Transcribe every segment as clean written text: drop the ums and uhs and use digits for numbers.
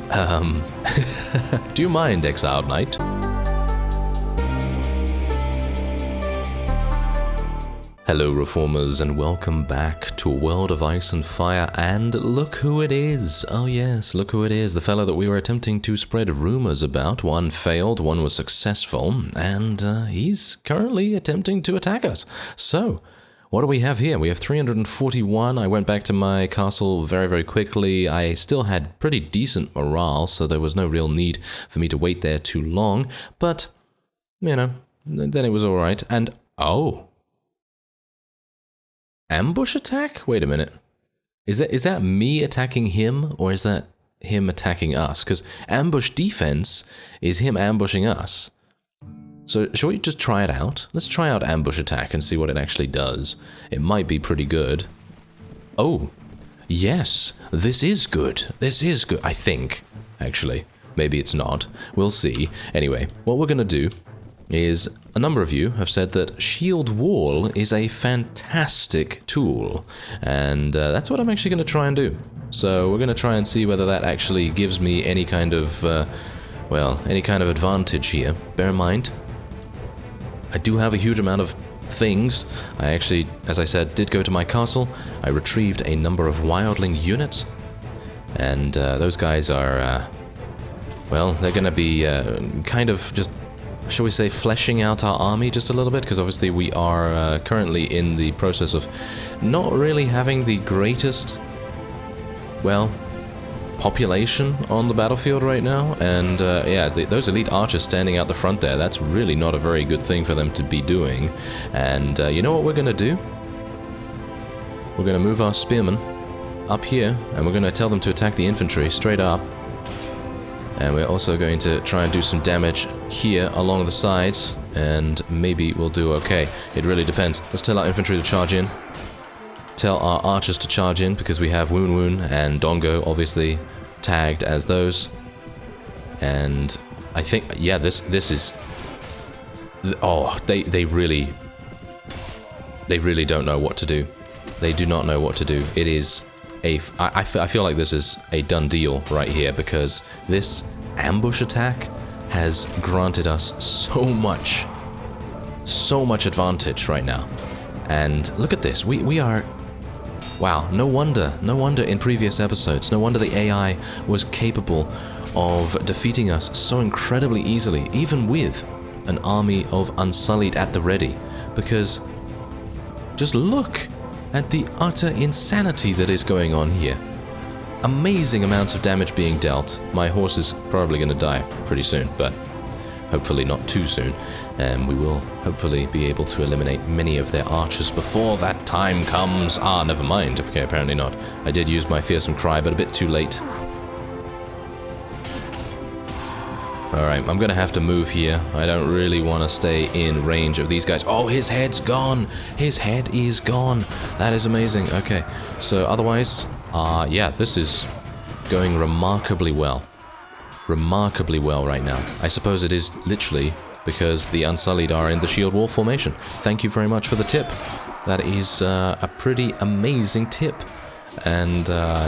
Do you mind, Exiled Knight? Hello, Reformers, and welcome back to a world of ice and fire, and look who it is! Oh yes, look who it is, the fellow that we were attempting to spread rumors about. One failed, one was successful, and he's currently attempting to attack us. So, what do we have here? We have 341. I went back to my castle very, very quickly. I still had pretty decent morale, so there was no real need for me to wait there too long, but, you know, then it was alright, and, oh! Ambush attack? Wait a minute. Is that me attacking him, or is that him attacking us? Because ambush defense is him ambushing us. So, shall we just try it out? Let's try out ambush attack and see what it actually does. It might be pretty good. Oh, yes, this is good. This is good, I think, actually. Maybe it's not. We'll see. Anyway, what we're going to do is, a number of you have said that Shield Wall is a fantastic tool, and that's what I'm actually going to try and do. So we're going to try and see whether that actually gives me any kind of, well, any kind of advantage here. Bear in mind, I do have a huge amount of things. I actually, as I said, did go to my castle. I retrieved a number of wildling units, and those guys are, well, they're going to be kind of just, shall we say, fleshing out our army just a little bit, because obviously we are currently in the process of not really having the greatest, well, population on the battlefield right now, and yeah, those elite archers standing out the front there, that's really not a very good thing for them to be doing. And you know what we're going to do? We're going to move our spearmen up here, and we're going to tell them to attack the infantry straight up. And we're also going to try and do some damage here along the sides, and maybe we'll do okay. It really depends. Let's tell our infantry to charge in. Tell our archers to charge in, because we have Woon Woon and Dongo obviously tagged as those. And I think, yeah, this is... Oh, they really don't know what to do. They do not know what to do. It is... I feel like this is a done deal right here, because this ambush attack has granted us so much advantage right now. And look at this, we are, wow, no wonder in previous episodes, no wonder the AI was capable of defeating us so incredibly easily, even with an army of Unsullied at the ready, because just look at the utter insanity that is going on here. Amazing amounts of damage being dealt. My horse is probably going to die pretty soon, but hopefully not too soon. And we will hopefully be able to eliminate many of their archers before that time comes. Ah, never mind. Okay, apparently not. I did use my fearsome cry, but a bit too late. Alright, I'm gonna have to move here. I don't really want to stay in range of these guys. Oh, his head's gone! His head is gone! That is amazing. Okay, so otherwise, yeah, this is going remarkably well. Remarkably well right now. I suppose it is literally because the Unsullied are in the shield wall formation. Thank you very much for the tip. That is a pretty amazing tip. And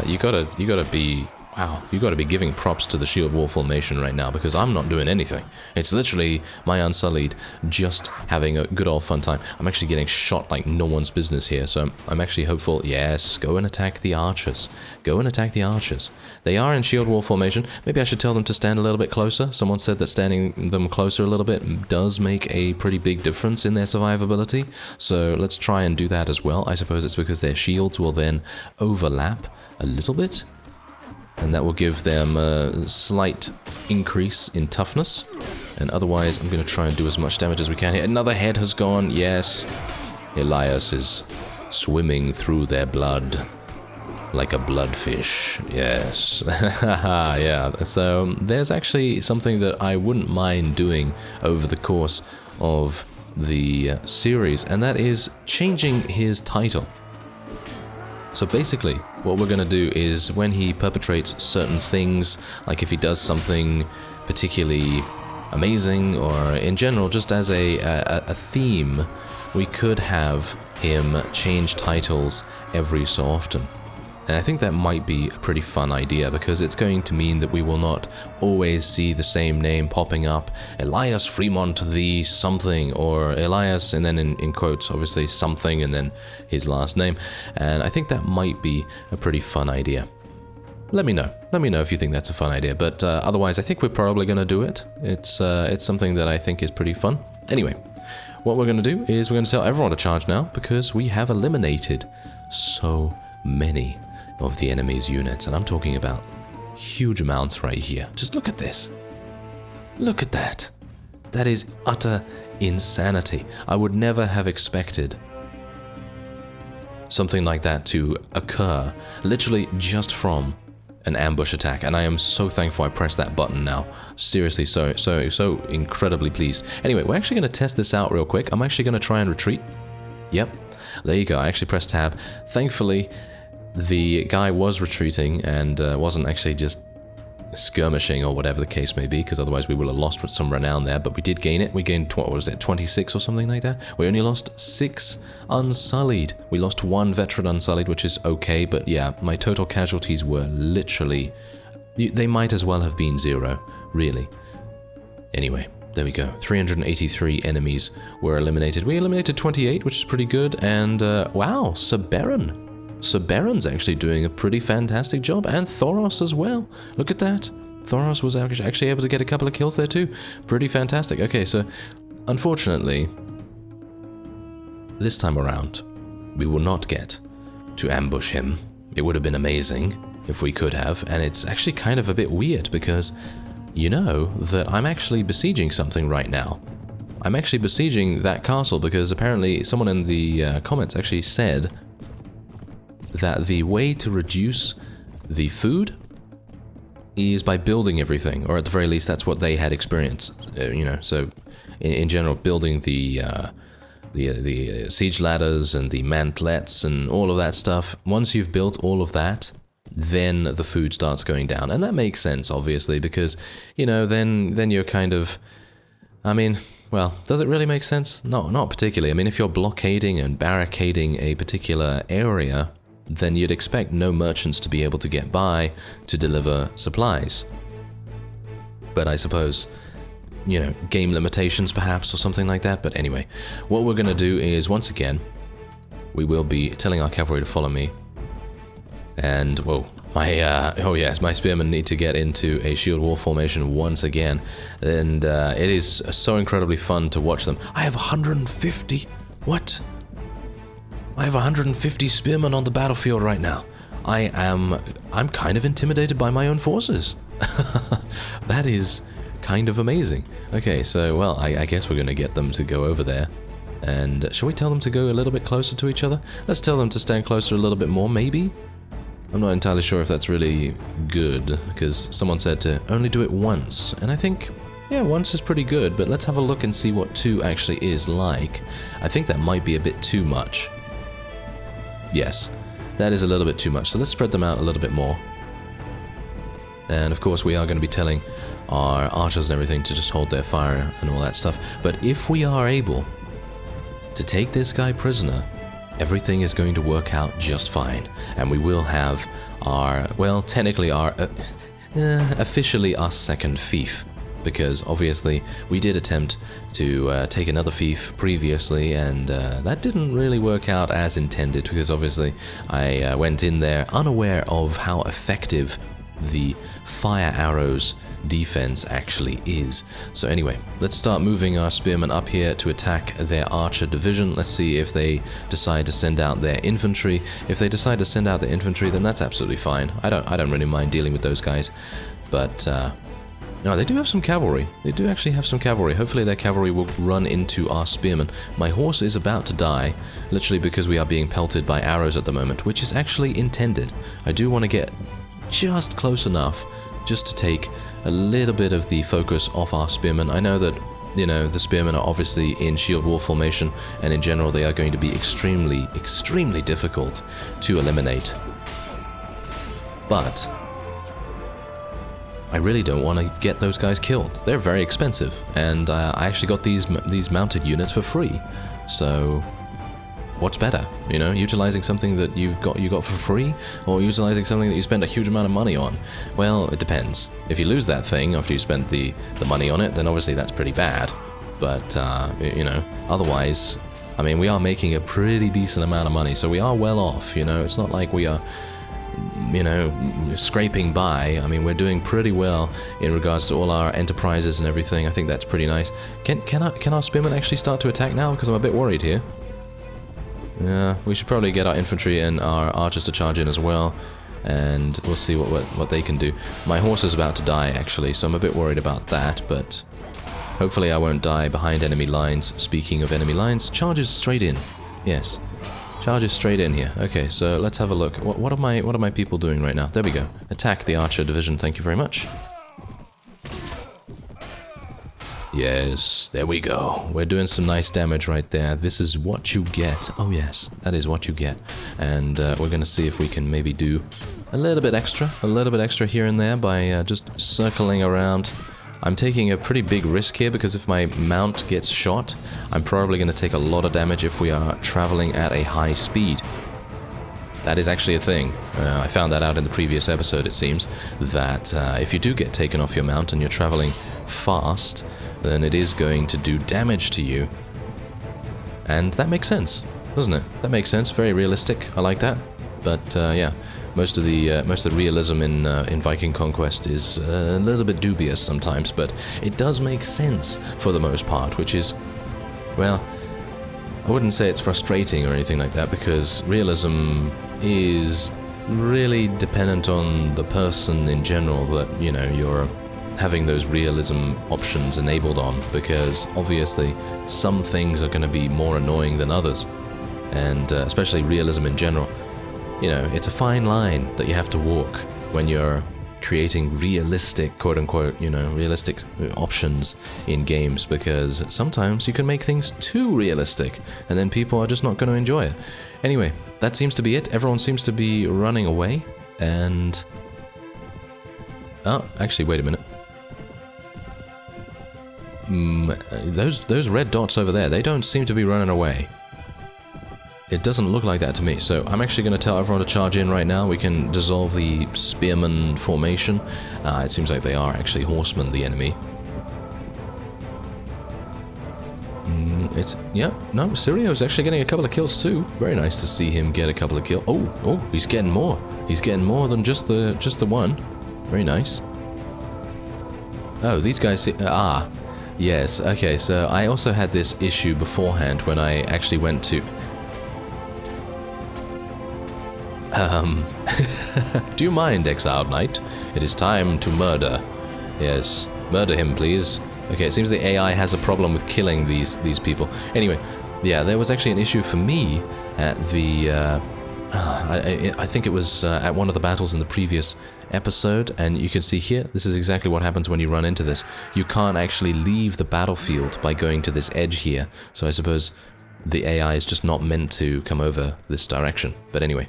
you gotta be... Wow, you gotta be giving props to the shield wall formation right now, because I'm not doing anything. It's literally my Unsullied just having a good old fun time. I'm actually getting shot like no one's business here, so I'm actually hopeful. Yes, go and attack the archers. Go and attack the archers. They are in shield wall formation. Maybe I should tell them to stand a little bit closer. Someone said that standing them closer a little bit does make a pretty big difference in their survivability, so let's try and do that as well. I suppose it's because their shields will then overlap a little bit, and that will give them a slight increase in toughness. And otherwise, I'm going to try and do as much damage as we can here. Another head has gone, yes. Elias is swimming through their blood like a bloodfish, yes. Yeah, so there's actually something that I wouldn't mind doing over the course of the series, and that is changing his title. So basically, what we're going to do is when he perpetrates certain things, like if he does something particularly amazing, or in general, just as a theme, we could have him change titles every so often. And I think that might be a pretty fun idea, because it's going to mean that we will not always see the same name popping up. Elias Freemont the something, or Elias, and then in quotes, obviously, something, and then his last name. And I think that might be a pretty fun idea. Let me know. Let me know if you think that's a fun idea. But otherwise, I think we're probably going to do it. It's something that I think is pretty fun. Anyway, what we're going to do is we're going to tell everyone to charge now, because we have eliminated so many of the enemy's units. And I'm talking about huge amounts right here. Just look at this. Look at that. That is utter insanity. I would never have expected something like that to occur literally just from an ambush attack, and I am so thankful I pressed that button now. Seriously, so incredibly pleased. Anyway, we're actually going to test this out real quick. I'm actually going to try and retreat. Yep, there you go. I actually pressed tab. Thankfully, the guy was retreating and wasn't actually just skirmishing or whatever the case may be, because otherwise we would have lost some renown there. But we did gain it. We gained, what was it, 26 or something like that? We only lost 6 Unsullied. We lost 1 veteran Unsullied, which is okay, but yeah, my total casualties were literally, they might as well have been 0, really. Anyway, there we go. 383 enemies were eliminated. We eliminated 28, which is pretty good, and wow, Sir Baron. Sir Baron's actually doing a pretty fantastic job, and Thoros as well. Look at that. Thoros was actually able to get a couple of kills there too. Pretty fantastic. Okay, so unfortunately, this time around, we will not get to ambush him. It would have been amazing if we could have, and it's actually kind of a bit weird because you know that I'm actually besieging something right now. I'm actually besieging that castle because apparently someone in the comments actually said that the way to reduce the food is by building everything, or at the very least that's what they had experienced, you know. So in general, building the siege ladders and the mantlets and all of that stuff, once you've built all of that, then the food starts going down. And that makes sense, obviously, because, you know, then you're kind of, I mean, well, does it really make sense? No, not particularly. I mean, if you're blockading and barricading a particular area, then you'd expect no merchants to be able to get by to deliver supplies. But I suppose, you know, game limitations perhaps or something like that. But anyway, what we're going to do is, once again, we will be telling our cavalry to follow me. And, whoa, oh yes, my spearmen need to get into a shield wall formation once again. And it is so incredibly fun to watch them. I have 150. What? I have 150 spearmen on the battlefield right now. I'm kind of intimidated by my own forces. That is kind of amazing. Okay, so, well, I guess we're going to get them to go over there. And shall we tell them to go a little bit closer to each other? Let's tell them to stand closer a little bit more, maybe? I'm not entirely sure if that's really good, because someone said to only do it once. And I think, yeah, once is pretty good, but let's have a look and see what 2 actually is like. I think that might be a bit too much. Yes, that is a little bit too much, so let's spread them out a little bit more. And of course we are going to be telling our archers and everything to just hold their fire and all that stuff. But if we are able to take this guy prisoner, everything is going to work out just fine. And we will have our, well, technically our, officially our second fief. Because obviously we did attempt to take another fief previously, and that didn't really work out as intended, because obviously I went in there unaware of how effective the fire arrows defense actually is. So anyway, let's start moving our spearmen up here to attack their archer division. Let's see if they decide to send out their infantry. If they decide to send out their infantry, then that's absolutely fine. I don't really mind dealing with those guys, but no, they do have some cavalry. They do actually have some cavalry. Hopefully their cavalry will run into our spearmen. My horse is about to die, literally because we are being pelted by arrows at the moment, which is actually intended. I do want to get just close enough just to take a little bit of the focus off our spearmen. I know that, you know, the spearmen are obviously in shield wall formation, and in general they are going to be extremely, extremely difficult to eliminate. But I really don't want to get those guys killed. They're very expensive, and I actually got these mounted units for free. So what's better? You know, utilizing something that you got for free, or utilizing something that you spend a huge amount of money on? Well, it depends. If you lose that thing after you spent the money on it, then obviously that's pretty bad. But you know, otherwise, I mean, we are making a pretty decent amount of money, so we are well off. You know, it's not like we are, you know, scraping by. I mean, we're doing pretty well in regards to all our enterprises and everything. I think that's pretty nice. Can our spearmen actually start to attack now? Because I'm a bit worried here. Yeah, we should probably get our infantry and our archers to charge in as well, and we'll see what they can do. My horse is about to die, actually, so I'm a bit worried about that, but hopefully I won't die behind enemy lines. Speaking of enemy lines, charges straight in. Yes. Charges straight in here. Okay, so let's have a look. What are my people doing right now? There we go. Attack the archer division, thank you very much. Yes, there we go. We're doing some nice damage right there. This is what you get. Oh yes, that is what you get. And we're gonna see if we can maybe do a little bit extra here and there by just circling around. I'm taking a pretty big risk here because if my mount gets shot, I'm probably going to take a lot of damage if we are traveling at a high speed. That is actually a thing. I found that out in the previous episode, it seems, that if you do get taken off your mount and you're traveling fast, then it is going to do damage to you. And that makes sense, doesn't it? That makes sense. Very realistic. I like that. But yeah. Most of the realism in Viking Conquest is a little bit dubious sometimes, but it does make sense for the most part, which is, well, I wouldn't say it's frustrating or anything like that, because realism is really dependent on the person in general that, you know, you're having those realism options enabled on, because obviously some things are going to be more annoying than others, and especially realism in general. You know, it's a fine line that you have to walk when you're creating realistic, quote-unquote, you know, realistic options in games, because sometimes you can make things too realistic, and then people are just not going to enjoy it. Anyway, that seems to be it. Everyone seems to be running away, and... Oh, actually, wait a minute. Those red dots over there, they don't seem to be running away. It doesn't look like that to me, so I'm actually going to tell everyone to charge in right now. We can dissolve the spearman formation. It seems like they are actually horsemen, the enemy. Sirio's actually getting a couple of kills too. Very nice to see him get a couple of kills. Oh, he's getting more. He's getting more than just the one. Very nice. Oh, these guys... yes, okay, so I also had this issue beforehand when I actually went to... Do you mind, exiled knight? It is time to murder. Yes, murder him, please. Okay, it seems the AI has a problem with killing these people. Anyway, yeah, there was actually an issue for me at the... I think it was at one of the battles in the previous episode, and you can see here, this is exactly what happens when you run into this. You can't actually leave the battlefield by going to this edge here, so I suppose the AI is just not meant to come over this direction. But anyway...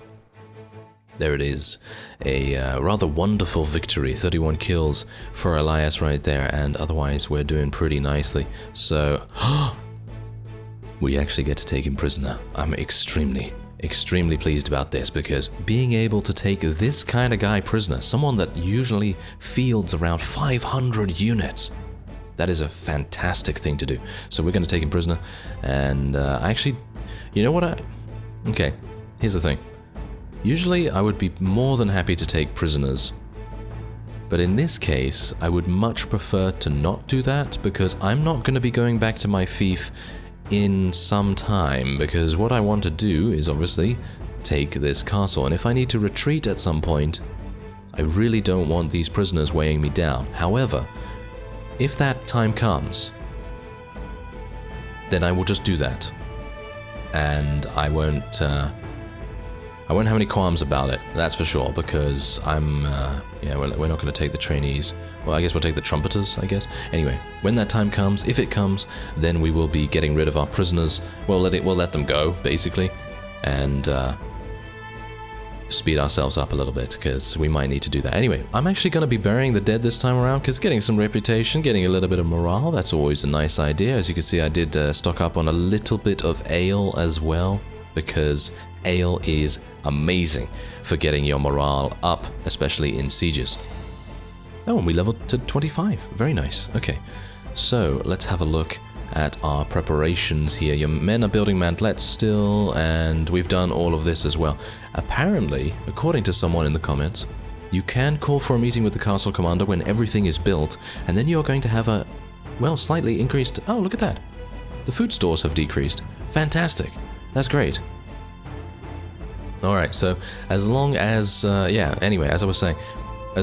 There it is, a rather wonderful victory, 31 kills for Elias right there, and otherwise we're doing pretty nicely. So, we actually get to take him prisoner. I'm extremely pleased about this, because being able to take this kind of guy prisoner, someone that usually fields around 500 units, that is a fantastic thing to do. So we're going to take him prisoner, and actually, you know what okay, here's the thing. Usually I would be more than happy to take prisoners, but in this case I would much prefer to not do that, because I'm not going to be going back to my fief in some time, because what I want to do is obviously take this castle, and if I need to retreat at some point, I really don't want these prisoners weighing me down. However, if that time comes, then I will just do that, and I won't have any qualms about it, that's for sure, because I'm, yeah, we're not going to take the trainees. Well, I guess we'll take the trumpeters, I guess. Anyway, when that time comes, if it comes, then we will be getting rid of our prisoners. We'll let them go, basically, and speed ourselves up a little bit, because we might need to do that. Anyway, I'm actually going to be burying the dead this time around, because getting some reputation, getting a little bit of morale, that's always a nice idea. As you can see, I did stock up on a little bit of ale as well. because ale is amazing for getting your morale up, especially in sieges. Oh, and we leveled to 25. Very nice. Okay, so let's have a look at our preparations here. Your men are building mantlets still, and we've done all of this as well. Apparently, according to someone in the comments, you can call for a meeting with the castle commander when everything is built, and then you're going to have a, well, slightly increased... Oh, look at that. The food stores have decreased. Fantastic. That's great. Alright, so as long as... yeah, anyway, as I was saying,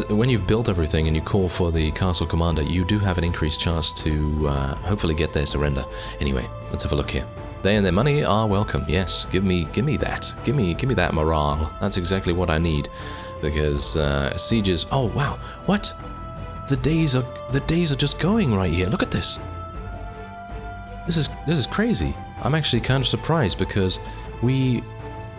when you've built everything and you call for the castle commander, you do have an increased chance to hopefully get their surrender. Anyway, let's have a look here. They and their money are welcome. Yes, give me that. Give me that morale. That's exactly what I need, because sieges. Oh wow, what? The days are just going right here. Look at this. This is crazy. I'm actually kind of surprised because we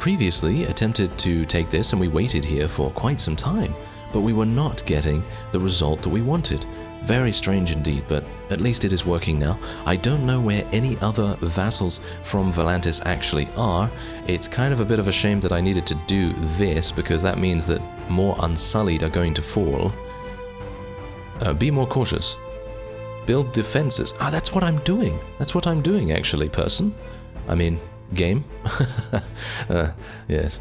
previously attempted to take this and we waited here for quite some time, but we were not getting the result that we wanted. Very strange indeed, but at least it is working now. I don't know where any other vassals from Volantis actually are. It's kind of a bit of a shame that I needed to do this, because that means that more Unsullied are going to fall. Be more cautious. Build defenses. Ah, that's what I'm doing. That's what I'm doing, actually, person. I mean, game. Yes.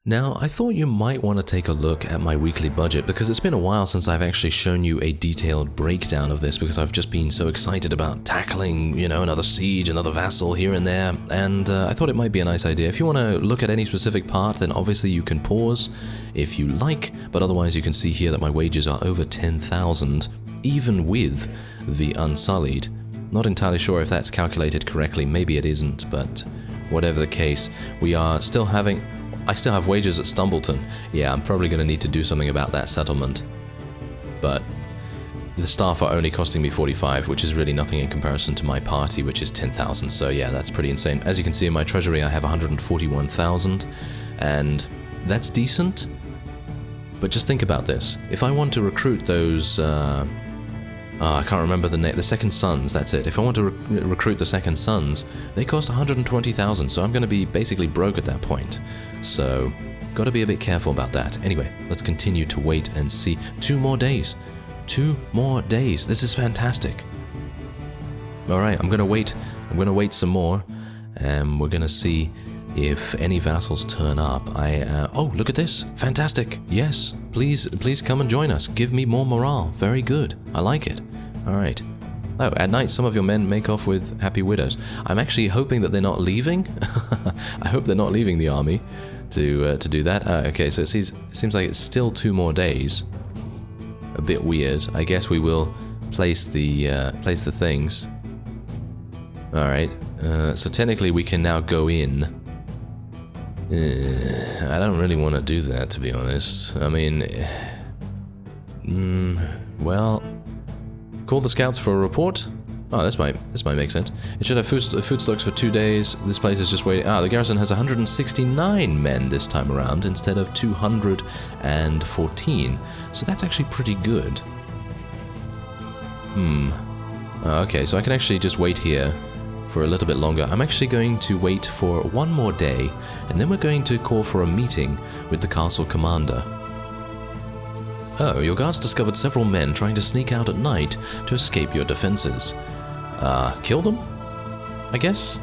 Now, I thought you might want to take a look at my weekly budget, because it's been a while since I've actually shown you a detailed breakdown of this, because I've just been so excited about tackling, you know, another siege, another vassal here and there, and I thought it might be a nice idea. If you want to look at any specific part, then obviously you can pause if you like, but otherwise you can see here that my wages are over 10,000, even with the Unsullied. Not entirely sure if that's calculated correctly, maybe it isn't, but whatever the case, we are still having... I still have wages at Stumbleton. Yeah, I'm probably going to need to do something about that settlement. But the staff are only costing me 45, which is really nothing in comparison to my party, which is 10,000. So yeah, that's pretty insane. As you can see in my treasury, I have 141,000, and that's decent. But just think about this. If I want to recruit those... I can't remember the name. The Second Sons, that's it. If I want to recruit the Second Sons, they cost 120,000, so I'm going to be basically broke at that point. So, got to be a bit careful about that. Anyway, let's continue to wait and see. 2 more days. 2 more days. This is fantastic. Alright, I'm going to wait. I'm going to wait some more, and we're going to see if any vassals turn up. Oh, look at this. Fantastic. Yes. Please come and join us. Give me more morale. Very good. I like it. Alright. Oh, at night some of your men make off with happy widows. I'm actually hoping that they're not leaving. I hope they're not leaving the army to do that. Okay, so it seems like it's still 2 more days. A bit weird. I guess we will place the things. Alright. So technically we can now go in. I don't really want to do that, to be honest. I mean, well, call the scouts for a report. Oh, this might make sense. It should have food stocks for 2 days. This place is just waiting. Ah, the garrison has 169 men this time around instead of 214. So that's actually pretty good. Okay, so I can actually just wait here for a little bit longer. I'm actually going to wait for 1 more day, and then we're going to call for a meeting with the castle commander. Oh, your guards discovered several men trying to sneak out at night to escape your defenses. Kill them? I guess?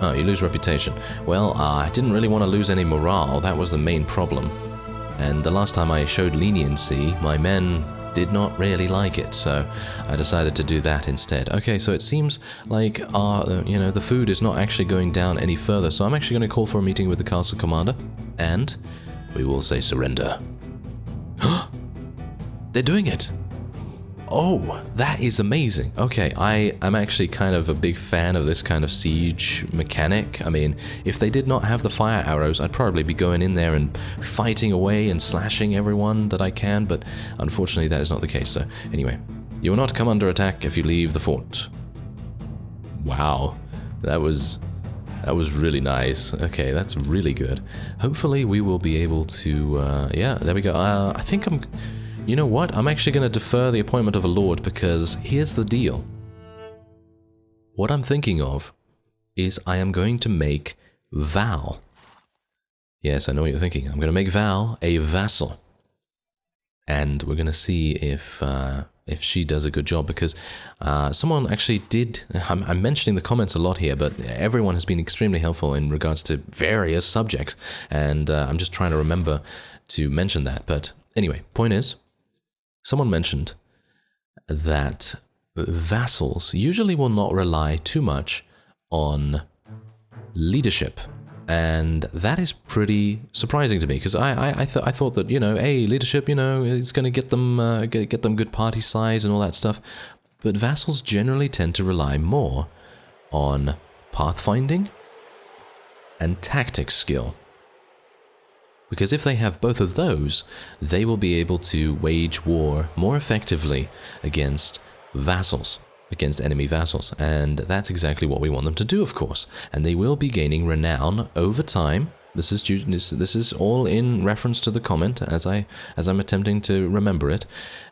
Oh, you lose reputation. Well, I didn't really want to lose any morale. That was the main problem. And the last time I showed leniency, my men did not really like it, so I decided to do that instead. Okay, so it seems like the food is not actually going down any further, so I'm actually going to call for a meeting with the castle commander, and we will say surrender. They're doing it! Oh, that is amazing. Okay, I'm actually kind of a big fan of this kind of siege mechanic. I mean, if they did not have the fire arrows, I'd probably be going in there and fighting away and slashing everyone that I can, but unfortunately that is not the case. So anyway, you will not come under attack if you leave the fort. Wow, that was really nice. Okay, that's really good. Hopefully we will be able to, yeah, there we go. I think you know what? I'm actually going to defer the appointment of a lord, because here's the deal. What I'm thinking of is I am going to make Val. Yes, I know what you're thinking. I'm going to make Val a vassal. And we're going to see if she does a good job, because someone actually did... I'm mentioning the comments a lot here, but everyone has been extremely helpful in regards to various subjects, and I'm just trying to remember to mention that. But anyway, point is, someone mentioned that vassals usually will not rely too much on leadership. And that is pretty surprising to me, because I thought that, you know, hey, leadership, you know, it's going to get them good party size and all that stuff. But vassals generally tend to rely more on pathfinding and tactics skill. Because if they have both of those, they will be able to wage war more effectively against vassals. Against enemy vassals, and that's exactly what we want them to do, of course. And they will be gaining renown over time. This is all in reference to the comment as I'm attempting to remember it.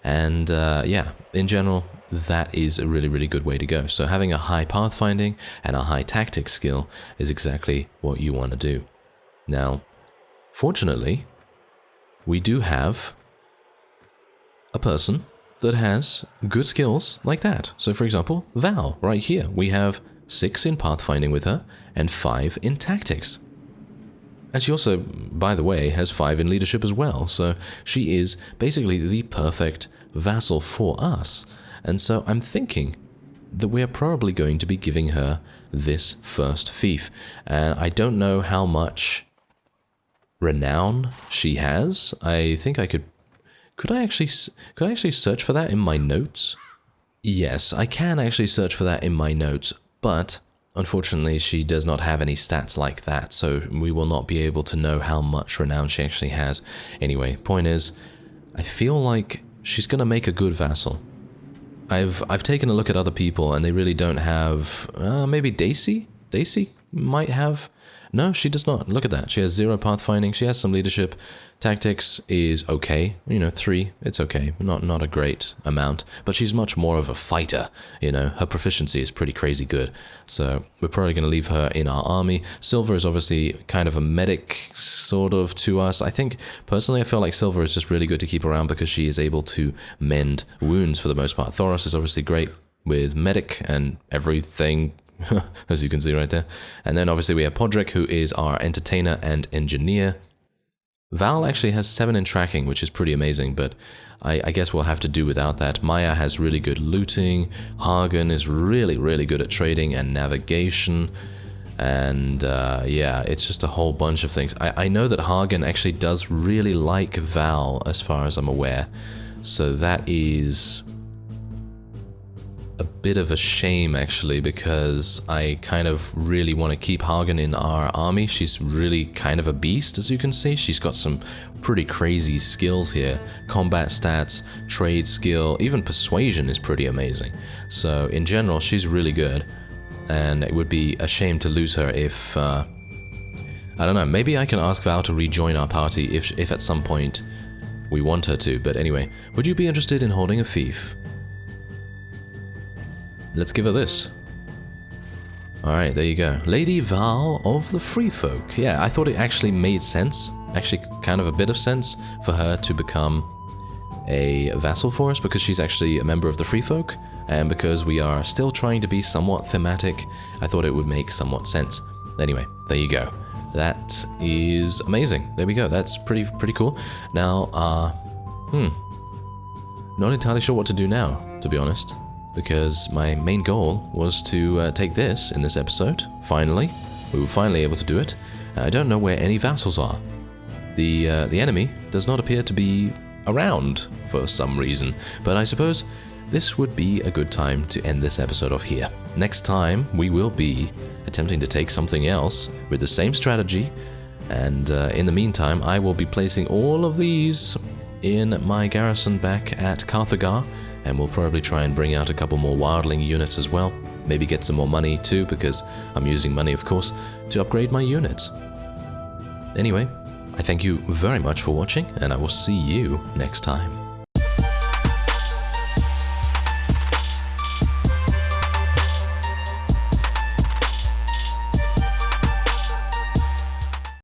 And yeah, in general, that is a really, really good way to go. So having a high pathfinding and a high tactics skill is exactly what you want to do. Now, fortunately, we do have a person that has good skills like that. So for example, Val, right here, we have 6 in pathfinding with her and 5 in tactics. And she also, by the way, has 5 in leadership as well. So she is basically the perfect vassal for us. And so I'm thinking that we're probably going to be giving her this first fief. And I don't know how much renown she has. I think I could I actually search for that in my notes? Yes, I can actually search for that in my notes, but unfortunately she does not have any stats like that, so we will not be able to know how much renown she actually has. Anyway, point is, I feel like she's gonna make a good vassal. I've taken a look at other people and they really don't have... maybe Daisy? Daisy might have... No, she does not. Look at that. She has 0 pathfinding. She has some leadership. Tactics is okay. You know, 3. It's okay. Not a great amount. But she's much more of a fighter. You know, her proficiency is pretty crazy good. So we're probably going to leave her in our army. Silver is obviously kind of a medic, sort of, to us. I think, personally, I feel like Silver is just really good to keep around because she is able to mend wounds for the most part. Thoros is obviously great with medic and everything, as you can see right there. And then obviously we have Podrick, who is our entertainer and engineer. Val actually has 7 in tracking, which is pretty amazing, but I guess we'll have to do without that. Maya has really good looting. Hagen is really, really good at trading and navigation. And yeah, it's just a whole bunch of things. I know that Hagen actually does really like Val, as far as I'm aware. So that is a bit of a shame, actually, because I kind of really want to keep Hagen in our army. She's really kind of a beast, as you can see. She's got some pretty crazy skills here. Combat stats, trade skill, even persuasion is pretty amazing. So in general, she's really good, and it would be a shame to lose her if... I don't know, maybe I can ask Val to rejoin our party if at some point we want her to. But anyway, would you be interested in holding a fief? Let's give her this. Alright, there you go. Lady Val of the Free Folk. Yeah, I thought it actually made sense. Actually, kind of a bit of sense for her to become a vassal for us, because she's actually a member of the Free Folk, and because we are still trying to be somewhat thematic, I thought it would make somewhat sense. Anyway, there you go. That is amazing. There we go. That's pretty cool. Now, not entirely sure what to do now, to be honest, because my main goal was to take this in this episode. Finally, we were finally able to do it. I don't know where any vassals are. The enemy does not appear to be around for some reason, but I suppose this would be a good time to end this episode off here. Next time, we will be attempting to take something else with the same strategy, and in the meantime, I will be placing all of these in my garrison back at Carthagar, and we'll probably try and bring out a couple more wildling units as well. Maybe get some more money too, because I'm using money, of course, to upgrade my units. Anyway, I thank you very much for watching, and I will see you next time.